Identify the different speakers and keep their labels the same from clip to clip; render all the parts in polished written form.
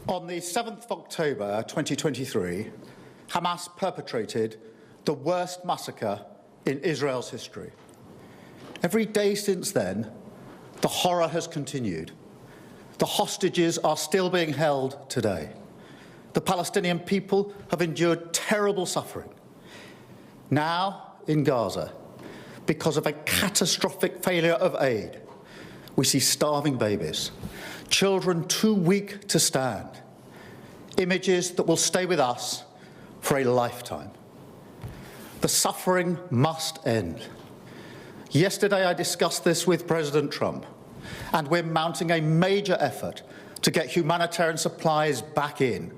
Speaker 1: On the 7th of October 2023, Hamas perpetrated the worst massacre in Israel's history. Every day since then, the horror has continued. The hostages are still being held today. The Palestinian people have endured terrible suffering. Now, in Gaza, because of a catastrophic failure of aid, we see starving babies, children too weak to stand, images that will stay with us for a lifetime. The suffering must end. Yesterday I discussed this with President Trump, and we're mounting a major effort to get humanitarian supplies back in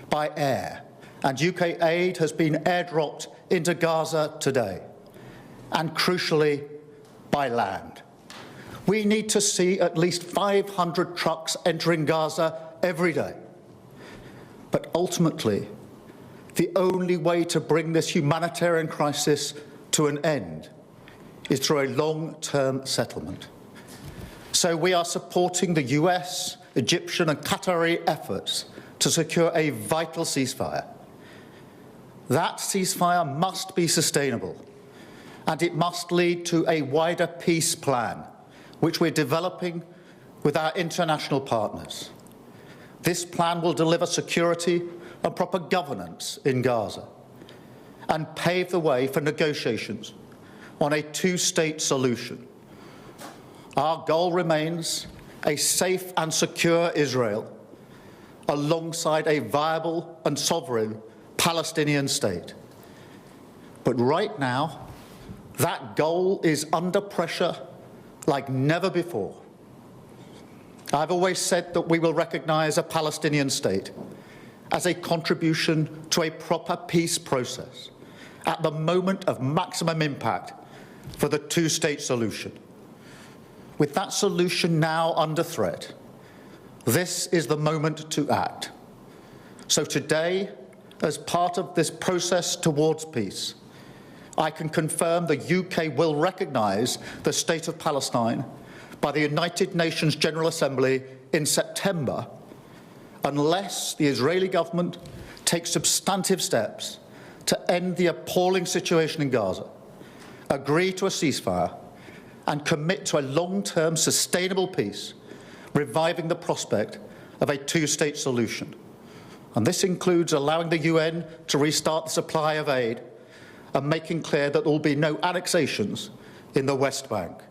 Speaker 1: by air, and UK aid has been airdropped into Gaza today, and crucially, by land. We need to see at least 500 trucks entering Gaza every day. But ultimately, the only way to bring this humanitarian crisis to an end is through a long-term settlement. So we are supporting the US, Egyptian and Qatari efforts to secure a vital ceasefire. That ceasefire must be sustainable, and it must lead to a wider peace plan, which we're developing with our international partners. This plan will deliver security and proper governance in Gaza and pave the way for negotiations on a two-state solution. Our goal remains a safe and secure Israel alongside a viable and sovereign Palestinian state. But right now, that goal is under pressure like never before. I've always said that we will recognise a Palestinian state as a contribution to a proper peace process at the moment of maximum impact for the two-state solution. With that solution now under threat, this is the moment to act. So today, as part of this process towards peace, I can confirm the UK will recognise the State of Palestine by the United Nations General Assembly in September, unless the Israeli government takes substantive steps to end the appalling situation in Gaza, agree to a ceasefire, and commit to a long-term sustainable peace, reviving the prospect of a two-state solution. And this includes allowing the UN to restart the supply of aid and making clear that there will be no annexations in the West Bank.